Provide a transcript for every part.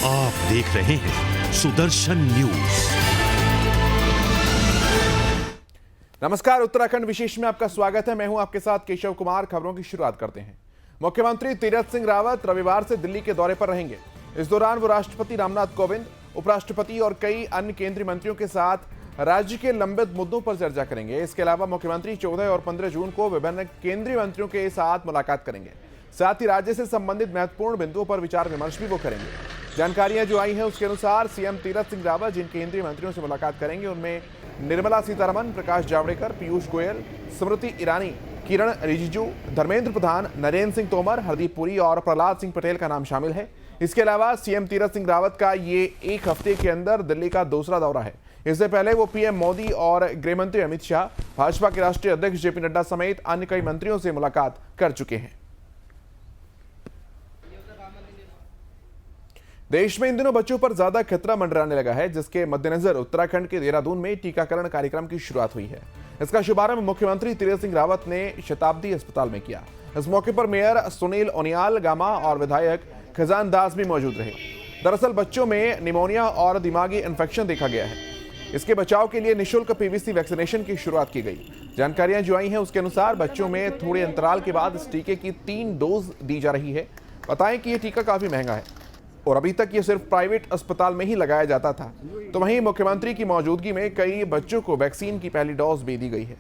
आप देख रहे हैं सुदर्शन न्यूज। नमस्कार, उत्तराखंड विशेष में आपका स्वागत है। मैं हूं आपके साथ केशव कुमार। खबरों की शुरुआत करते हैं। मुख्यमंत्री तीरथ सिंह रावत रविवार से दिल्ली के दौरे पर रहेंगे। इस दौरान वो राष्ट्रपति रामनाथ कोविंद, उपराष्ट्रपति और कई अन्य केंद्रीय मंत्रियों के साथ राज्य के लंबित मुद्दों पर चर्चा करेंगे। इसके अलावा मुख्यमंत्री 14 और 15 जून को विभिन्न केंद्रीय मंत्रियों के साथ मुलाकात करेंगे। साथ ही राज्य से संबंधित महत्वपूर्ण बिंदुओं पर विचार विमर्श भी वो करेंगे। जानकारियां जो आई हैं उसके अनुसार सीएम तीरथ सिंह रावत जिन केंद्रीय मंत्रियों से मुलाकात करेंगे उनमें निर्मला सीतारमण, प्रकाश जावड़ेकर, पीयूष गोयल, स्मृति ईरानी, किरण रिजिजू, धर्मेंद्र प्रधान, नरेंद्र सिंह तोमर, हरदीप पुरी और प्रहलाद सिंह पटेल का नाम शामिल है। इसके अलावा सीएम तीरथ सिंह रावत का ये एक हफ्ते के अंदर दिल्ली का दूसरा दौरा है। इससे पहले वो पीएम मोदी और गृह मंत्री अमित शाह, भाजपा के राष्ट्रीय अध्यक्ष जेपी नड्डा समेत अन्य कई मंत्रियों से मुलाकात कर चुके हैं। देश में इन दिनों बच्चों पर ज्यादा खतरा मंडराने लगा है, जिसके मद्देनजर उत्तराखंड के देहरादून में टीकाकरण कार्यक्रम की शुरुआत हुई है। इसका शुभारंभ मुख्यमंत्री तीरथ सिंह रावत ने शताब्दी अस्पताल में किया। इस मौके पर मेयर सुनील उनियाल गामा और विधायक खजान दास भी मौजूद रहे। दरअसल बच्चों में निमोनिया और दिमागी इन्फेक्शन देखा गया है। इसके बचाव के लिए निःशुल्क पीवीसी वैक्सीनेशन की शुरुआत की गई। जानकारियां जो आई हैं उसके अनुसार बच्चों में थोड़े अंतराल के बाद इस टीके की 3 डोज दी जा रही है। बताएं कि यह टीका काफी महंगा है और अभी तक ये सिर्फ प्राइवेट अस्पताल में ही लगाया जाता था। तो वहीं मुख्यमंत्री की मौजूदगी में कई बच्चों को वैक्सीन की पहली डोज भी दी गई है।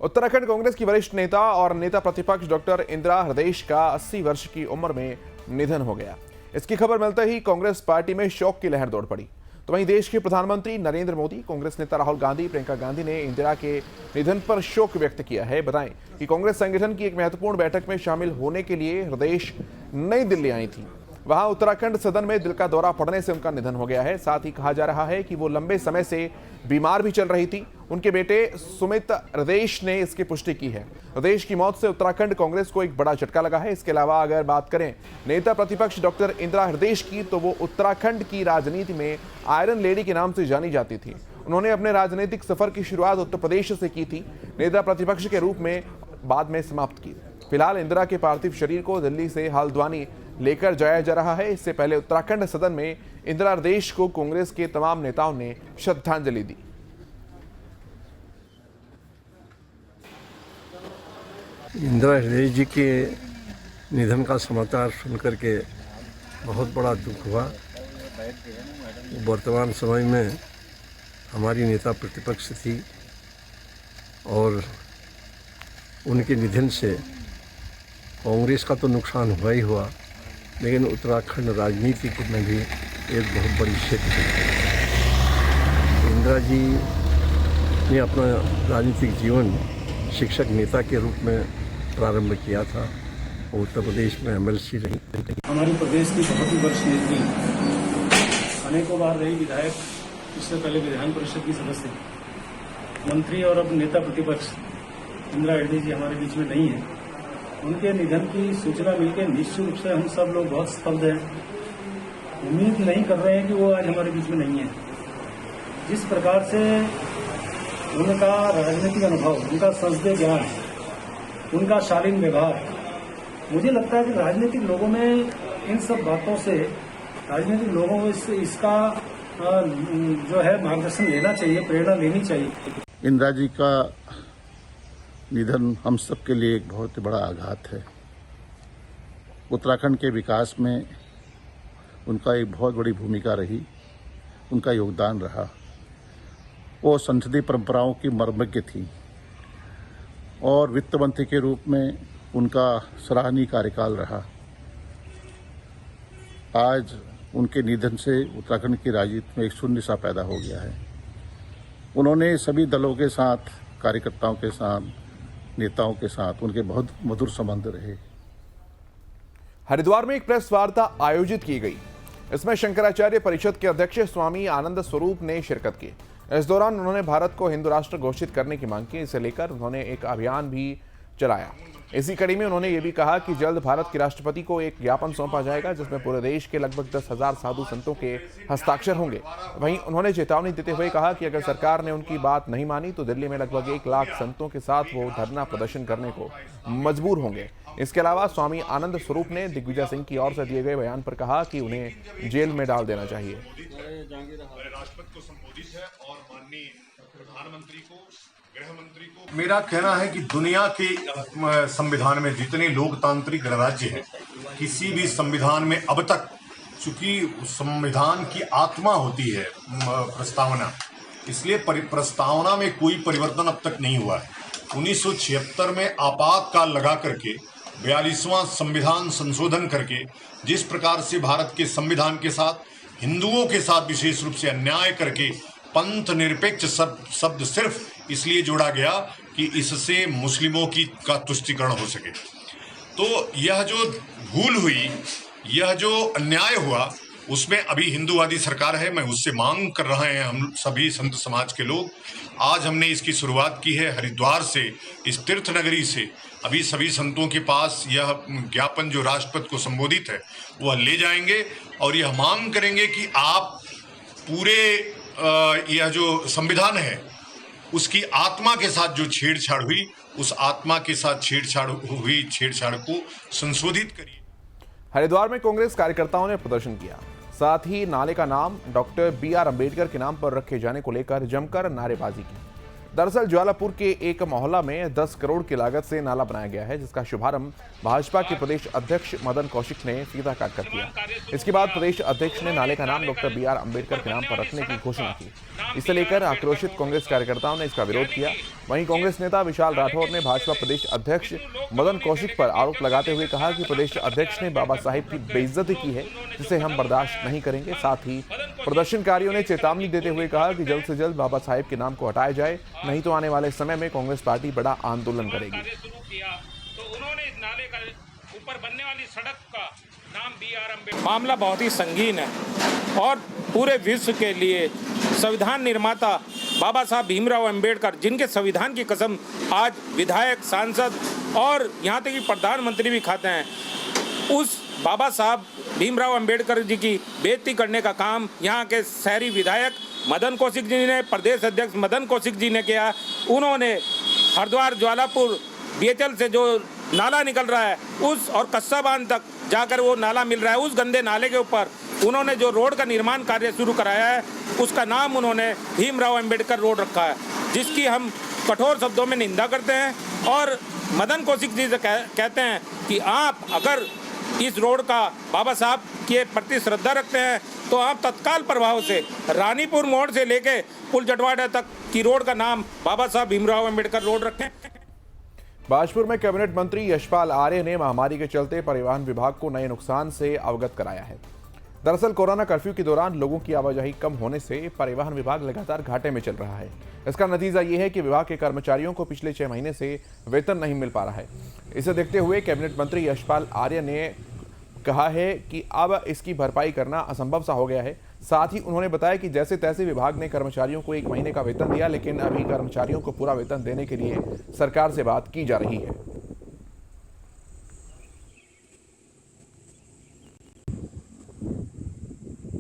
उत्तराखंड कांग्रेस की वरिष्ठ नेता और नेता प्रतिपक्ष डॉक्टर इंदिरा हृदयेश का 80 वर्ष की उम्र में निधन हो गया। इसकी खबर मिलते ही कांग्रेस पार्टी में शोक की लहर दौड़ पड़ी। तो वहीं देश के प्रधानमंत्री नरेंद्र मोदी, कांग्रेस नेता राहुल गांधी, प्रियंका गांधी ने इंदिरा के निधन पर शोक व्यक्त किया है। बताएं कि कांग्रेस संगठन की एक महत्वपूर्ण बैठक में शामिल होने के लिए हृदयेश नई दिल्ली आई थी। वहां उत्तराखंड सदन में दिल का दौरा पड़ने से उनका निधन हो गया है। साथ ही कहा जा रहा है कि वो लंबे समय से बीमार भी चल रही थी। उनके बेटे सुमित हृदयेश ने इसकी पुष्टि की है। हृदयेश की मौत से उत्तराखंड कांग्रेस को एक बड़ा झटका लगा है। इसके अलावा अगर बात करें नेता प्रतिपक्ष डॉक्टर इंदिरा हृदयेश की, तो वो उत्तराखंड की राजनीति में आयरन लेडी के नाम से जानी जाती थी। उन्होंने अपने राजनीतिक सफर की शुरुआत उत्तर प्रदेश से की थी, नेता प्रतिपक्ष के रूप में बाद में समाप्त की। फिलहाल इंदिरा के पार्थिव शरीर को दिल्ली से हल्द्वानी लेकर जाया जा रहा है। इससे पहले उत्तराखंड सदन में इंदिरा हृदयेश को कांग्रेस के तमाम नेताओं ने श्रद्धांजलि दी। इंदिरा हृदयेश जी के निधन का समाचार सुनकर के बहुत बड़ा दुख हुआ। वर्तमान समय में हमारी नेता प्रतिपक्ष थी और उनके निधन से कांग्रेस का तो नुकसान हुआ ही हुआ, लेकिन उत्तराखंड राजनीति में भी एक बहुत बड़ी क्षति हुई। इंदिरा जी ने अपना राजनीतिक जीवन शिक्षक नेता के रूप में प्रारंभ किया था। उत्तर प्रदेश में एमएलसी रही। हमारे प्रदेश की बहुत ही वरिष्ठ नेत्री, अनेकों बार रही विधायक, इससे पहले विधान परिषद की सदस्य, मंत्री और अब नेता प्रतिपक्ष इंदिरा हृदयेश जी हमारे बीच में नहीं है। उनके निधन की सूचना मिलकर निश्चित रूप से हम सब लोग बहुत स्तब्ध हैं। उम्मीद नहीं कर रहे हैं कि वो आज हमारे बीच में नहीं है। जिस प्रकार से उनका राजनीतिक अनुभव, उनका संसदीय ज्ञान, उनका शालीन व्यवहार, मुझे लगता है कि राजनीतिक लोगों में इन सब बातों से राजनीतिक लोगों को इसका जो है मार्गदर्शन लेना चाहिए, प्रेरणा लेनी चाहिए। इंदिरा जी का निधन हम सब के लिए एक बहुत बड़ा आघात है। उत्तराखंड के विकास में उनका एक बहुत बड़ी भूमिका रही, उनका योगदान रहा। वो संसदीय परंपराओं की मर्मज्ञ थी और वित्त मंत्री के रूप में उनका सराहनीय कार्यकाल रहा। आज उनके निधन से उत्तराखंड की राजनीति में एक शून्य सा पैदा हो गया है। उन्होंने सभी दलों के साथ, कार्यकर्ताओं के साथ, नेताओं के साथ उनके बहुत मधुर संबंध रहे। हरिद्वार में एक प्रेस वार्ता आयोजित की गई। इसमें शंकराचार्य परिषद के अध्यक्ष स्वामी आनंद स्वरूप ने शिरकत की। इस दौरान उन्होंने भारत को हिंदू राष्ट्र घोषित करने की मांग की। इसे लेकर उन्होंने एक अभियान भी चलाया। इसी कड़ी में उन्होंने ये भी कहा कि जल्द भारत के राष्ट्रपति को एक ज्ञापन सौंपा जाएगा जिसमें पूरे देश के लगभग 10,000 साधु संतों के हस्ताक्षर होंगे। वहीं उन्होंने चेतावनी देते हुए कहा कि अगर सरकार ने उनकी बात नहीं मानी तो दिल्ली में लगभग 1 लाख संतों के साथ वो धरना प्रदर्शन करने को मजबूर होंगे। इसके अलावा स्वामी आनंद स्वरूप ने दिग्विजय सिंह की ओर से दिए गए बयान पर कहा कि उन्हें जेल में डाल देना चाहिए। राष्ट्रपति को संबोधित है और माननीय प्रधानमंत्री को, गृह मंत्री को मेरा कहना है कि दुनिया के संविधान में जितने लोकतांत्रिक राज्य हैं, किसी भी संविधान में अब तक, चूंकि संविधान की आत्मा होती है प्रस्तावना, इसलिए प्रस्तावना में कोई परिवर्तन अब तक नहीं हुआ है। 1976 में आपातकाल लगा करके 42वां संविधान संशोधन करके जिस प्रकार से भारत के संविधान के साथ हिंदुओं के साथ विशेष रूप से अन्याय करके पंथ निरपेक्ष शब्द सिर्फ इसलिए जोड़ा गया कि इससे मुस्लिमों का तुष्टीकरण हो सके। तो यह जो भूल हुई, यह जो अन्याय हुआ, उसमें अभी हिंदूवादी सरकार है। मैं उससे मांग कर रहे हैं हम सभी संत समाज के लोग। आज हमने इसकी शुरुआत की है हरिद्वार से, इस तीर्थ नगरी से। अभी सभी संतों के पास यह ज्ञापन जो राष्ट्रपति को संबोधित है वह ले जाएंगे और यह मांग करेंगे कि आप पूरे यह जो संविधान है उसकी आत्मा के साथ जो छेड़छाड़ हुई, उस आत्मा के साथ छेड़छाड़ को संशोधित करिए। हरिद्वार में कांग्रेस कार्यकर्ताओं ने प्रदर्शन किया। साथ ही नाले का नाम डॉक्टर BR अम्बेडकर के नाम पर रखे जाने को लेकर जमकर नारेबाजी की। दरअसल ज्वालापुर के एक मोहल्ला में 10 करोड़ की लागत से नाला बनाया गया है, जिसका शुभारंभ भाजपा के प्रदेश अध्यक्ष मदन कौशिक ने फीता काटकर किया। इसके बाद प्रदेश अध्यक्ष ने नाले का नाम डॉक्टर BR अम्बेडकर के नाम पर रखने की घोषणा की। इसे लेकर आक्रोशित कांग्रेस कार्यकर्ताओं ने इसका विरोध किया। वहीं कांग्रेस नेता विशाल राठौर ने भाजपा प्रदेश अध्यक्ष मदन कौशिक पर आरोप लगाते हुए कहा कि प्रदेश अध्यक्ष ने बाबा साहिब की बेइज्जती की है, जिसे हम बर्दाश्त नहीं करेंगे। साथ ही प्रदर्शनकारियों ने चेतावनी देते हुए कहा कि जल्द से जल्द बाबा साहिब के नाम को हटाया जाए, नहीं तो आने वाले समय में कांग्रेस पार्टी बड़ा आंदोलन करेगी। तो उन्होंने इस नाले का ऊपर बनने वाली सड़क का नाम BR अम्बेडकर। मामला बहुत ही संगीन है और पूरे विश्व के लिए संविधान निर्माता बाबा साहब भीमराव अम्बेडकर, जिनके संविधान की कसम आज विधायक, सांसद और यहाँ तक कि प्रधानमंत्री भी खाते हैं, उस बाबा साहब भीमराव अम्बेडकर जी की बेइज्जती करने का काम यहाँ के शहरी विधायक मदन कौशिक जी ने, प्रदेश अध्यक्ष मदन कौशिक जी ने किया। उन्होंने हरिद्वार ज्वालापुर BHL से जो नाला निकल रहा है उस और कस्सा बांध तक जाकर वो नाला मिल रहा है, उस गंदे नाले के ऊपर उन्होंने जो रोड का निर्माण कार्य शुरू कराया है उसका नाम उन्होंने भीमराव अम्बेडकर रोड रखा है, जिसकी हम कठोर शब्दों में निंदा करते हैं। और मदन कौशिक जी से कहते हैं कि आप अगर इस रोड का बाबा साहब के प्रति श्रद्धा रखते हैं तो आप तत्काल प्रभाव से रानीपुर मोड़ से लेके पुल जटवाड़ा तक की रोड का नाम बाबा साहब भीमराव अम्बेडकर रोड रखें। बाजपुर में कैबिनेट मंत्री यशपाल आर्य ने महामारी के चलते परिवहन विभाग को नए नुकसान से अवगत कराया है। दरअसल कोरोना कर्फ्यू के दौरान लोगों की आवाजाही कम होने से परिवहन विभाग लगातार घाटे में चल रहा है। इसका नतीजा ये है कि विभाग के कर्मचारियों को पिछले 6 महीने से वेतन नहीं मिल पा रहा है। इसे देखते हुए कैबिनेट मंत्री यशपाल आर्य ने कहा है कि अब इसकी भरपाई करना असंभव सा हो गया है। साथ ही उन्होंने बताया कि जैसे तैसे विभाग ने कर्मचारियों को 1 महीने का वेतन दिया, लेकिन अभी कर्मचारियों को पूरा वेतन देने के लिए सरकार से बात की जा रही है।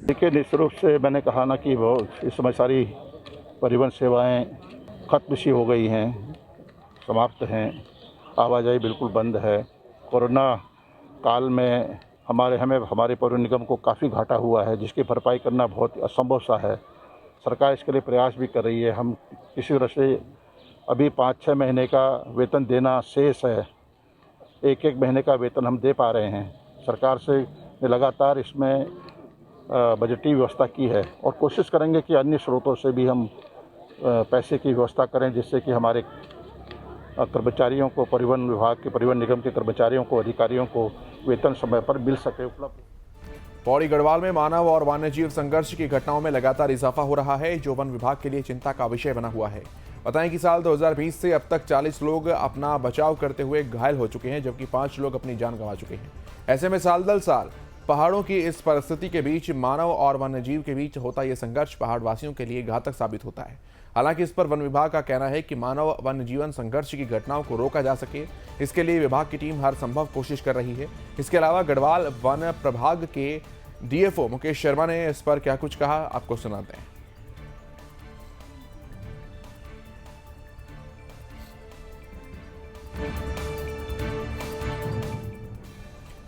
देखिए, निश्चित रूप से मैंने कहा ना कि वो इस समय सारी परिवहन सेवाएं खत्म सी हो गई हैं, समाप्त हैं, आवाजाही बिल्कुल बंद है। कोरोना काल में हमारे परिवहन निगम को काफ़ी घाटा हुआ है, जिसकी भरपाई करना बहुत असंभव सा है। सरकार इसके लिए प्रयास भी कर रही है। हम किसी तरह से अभी 5-6 महीने का वेतन देना शेष है, 1-1 महीने का वेतन हम दे पा रहे हैं। सरकार से लगातार इसमें बजटीय व्यवस्था की है और कोशिश करेंगे कि अन्य स्रोतों से भी हम पैसे की व्यवस्था करें, जिससे कि हमारे कर्मचारियों को, परिवहन विभाग के, परिवहन निगम के कर्मचारियों को, अधिकारियों को वेतन समय पर मिल सके, उपलब्ध। पौड़ी गढ़वाल में मानव और वन्यजीव संघर्ष की घटनाओं में लगातार इजाफा हो रहा है, जो वन विभाग के लिए चिंता का विषय बना हुआ है। बताएं कि साल 2020 से अब तक 40 लोग अपना बचाव करते हुए घायल हो चुके हैं, जबकि 5 लोग अपनी जान गंवा चुके हैं। ऐसे में साल दर साल पहाड़ों की इस परिस्थिति के बीच मानव और वन्यजीव के बीच होता यह संघर्ष पहाड़वासियों के लिए घातक साबित होता है। हालांकि इस पर वन विभाग का कहना है कि मानव वन्य जीवन संघर्ष की घटनाओं को रोका जा सके, इसके लिए विभाग की टीम हर संभव कोशिश कर रही है। इसके अलावा गढ़वाल वन प्रभाग के डीएफओ मुकेश शर्मा ने इस पर क्या कुछ कहा, आपको सुनाते हैं।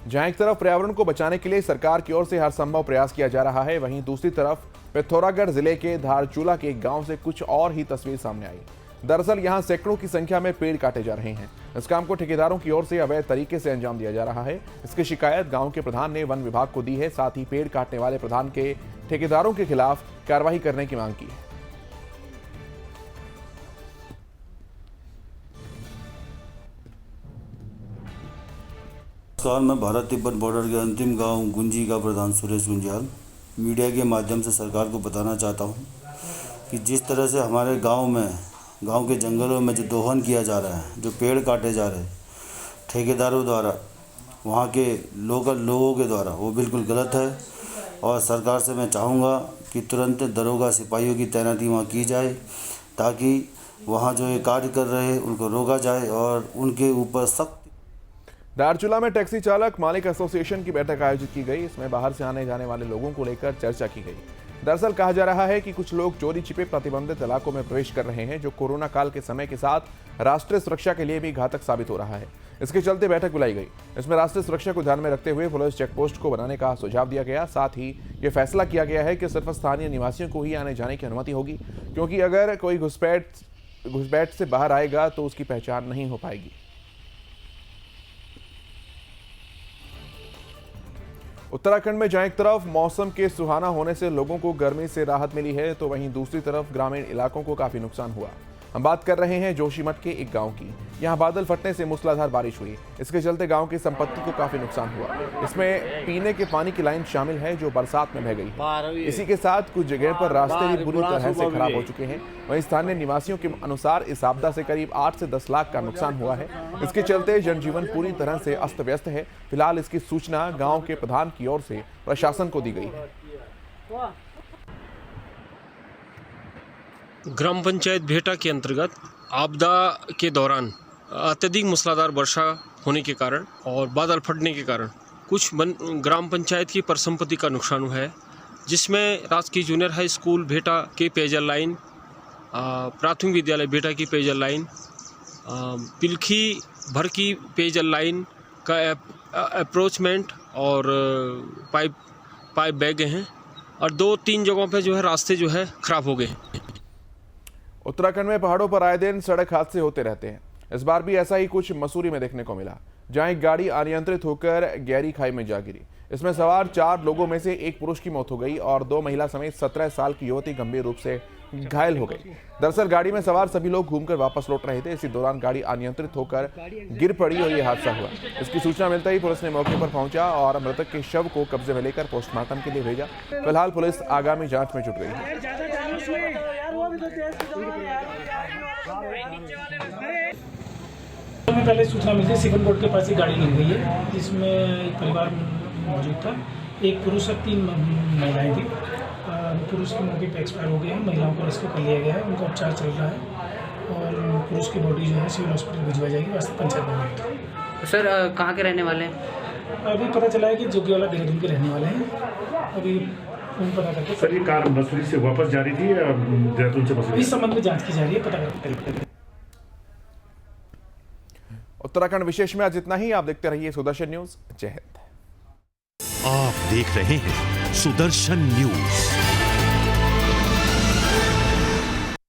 जहां एक तरफ पर्यावरण को बचाने के लिए सरकार की ओर से हर संभव प्रयास किया जा रहा है, वहीं दूसरी तरफ पिथौरागढ़ जिले के धारचूला के एक गांव से कुछ और ही तस्वीर सामने आई। दरअसल यहां सैकड़ों की संख्या में पेड़ काटे जा रहे हैं। इस काम को ठेकेदारों की ओर से अवैध तरीके से अंजाम दिया जा रहा है। इसकी शिकायत गांव के प्रधान ने वन विभाग को दी है। साथ ही पेड़ काटने वाले प्रधान के ठेकेदारों के खिलाफ कार्रवाई करने की मांग की है। नमस्कार, मैं भारत तिब्बत बॉर्डर के अंतिम गांव गुंजी का प्रधान सुरेश गुंजाल मीडिया के माध्यम से सरकार को बताना चाहता हूं कि जिस तरह से हमारे गांव के जंगलों में जो दोहन किया जा रहा है, जो पेड़ काटे जा रहे हैं ठेकेदारों द्वारा, वहां के लोकल लोगों के द्वारा, वो बिल्कुल गलत है। और सरकार से मैं चाहूँगा कि तुरंत दरोगा सिपाहियों की तैनाती वहाँ की जाए, ताकि वहाँ जो ये कार्य कर रहे हैं उनको रोका जाए और उनके ऊपर सख्त। धारचूला में टैक्सी चालक मालिक एसोसिएशन की बैठक आयोजित की गई। इसमें बाहर से आने जाने वाले लोगों को लेकर चर्चा की गई। दरअसल कहा जा रहा है कि कुछ लोग चोरी छिपे प्रतिबंधित इलाकों में प्रवेश कर रहे हैं, जो कोरोना काल के समय के साथ राष्ट्रीय सुरक्षा के लिए भी घातक साबित हो रहा है। इसके चलते बैठक बुलाई गई। इसमें राष्ट्रीय सुरक्षा को ध्यान में रखते हुए पुलिस चेकपोस्ट को बनाने का सुझाव दिया गया। साथ ही ये फैसला किया गया है कि सिर्फ स्थानीय निवासियों को ही आने जाने की अनुमति होगी, क्योंकि अगर कोई घुसपैठ से बाहर आएगा तो उसकी पहचान नहीं हो पाएगी। उत्तराखंड में जहां एक तरफ मौसम के सुहाना होने से लोगों को गर्मी से राहत मिली है, तो वहीं दूसरी तरफ ग्रामीण इलाकों को काफी नुकसान हुआ। हम बात कर रहे हैं जोशीमठ के एक गांव की। यहां बादल फटने से मूसलाधार बारिश हुई। इसके चलते गांव की संपत्ति को काफी नुकसान हुआ। इसमें पीने के पानी की लाइन शामिल है, जो बरसात में बह गई है। इसी के साथ कुछ जगह पर रास्ते भी बुरी तरह से खराब हो चुके हैं। वहीं स्थानीय निवासियों के अनुसार इस आपदा से करीब 8 से 10 लाख का नुकसान हुआ है। इसके चलते जनजीवन पूरी तरह से अस्त व्यस्त है। फिलहाल इसकी सूचना गाँव के प्रधान की ओर से प्रशासन को दी गई है। ग्राम पंचायत भेटा के अंतर्गत आपदा के दौरान अत्यधिक मूसलाधार वर्षा होने के कारण और बादल फटने के कारण कुछ ग्राम पंचायत की परिसंपत्ति का नुकसान हुआ है, जिसमें राजकीय जूनियर हाई स्कूल भेटा की पेयजल लाइन, प्राथमिक विद्यालय भेटा की पेयजल लाइन, पिलखी भर की पेयजल लाइन का अप्रोचमेंट और पाइप बह गए हैं और 2-3 जगहों पे जो है रास्ते जो है खराब हो गए। उत्तराखंड में पहाड़ों पर आए दिन सड़क हादसे होते रहते हैं। इस बार भी ऐसा ही कुछ मसूरी में देखने को मिला, जहां एक गाड़ी अनियंत्रित होकर गहरी खाई में जा गिरी। इसमें सवार 4 लोगों में से एक पुरुष की मौत हो गई और 2 महिला समेत 17 साल की युवती गंभीर रूप से घायल हो गई। दरअसल गाड़ी में सवार सभी लोग घूमकर वापस लौट रहे थे। इसी दौरान गाड़ी अनियंत्रित होकर गिर पड़ी और यह हादसा हुआ। इसकी सूचना मिलते ही पुलिस ने मौके पर पहुंचा और मृतक के शव को कब्जे में लेकर पोस्टमार्टम के लिए भेजा। फिलहाल पुलिस आगामी जांच में जुट गई है। हमें पहले सूचना मिली थी, सिवन बोर्ड के पास एक गाड़ी लग गई है, जिसमें एक परिवार मौजूद था। एक पुरुष और 3 महिलाएं थी। पुरुष की मौके पर एक्सपायर हो गए हैं, महिलाओं को रेस्क्यू कर लिया गया है, उनका उपचार चल रहा है और पुरुष की बॉडी जो है सिविल हॉस्पिटल भिजवाई जाएगी। वास्तव पंचायत में। सर कहाँ के रहने वाले हैं? अभी पता चला है कि जोगीवाला देहरादून के रहने वाले हैं। अभी पता करके सर ये कार मसूरी से वापस जा रही थी या देहरादून से मसूरी? इस संबंध में जांच की जा रही है, पता करके। उत्तराखंड विशेष में आज इतना ही। आप देखते रहिए सुदर्शन न्यूज। जय हिंद। आप देख रहे हैं सुदर्शन न्यूज।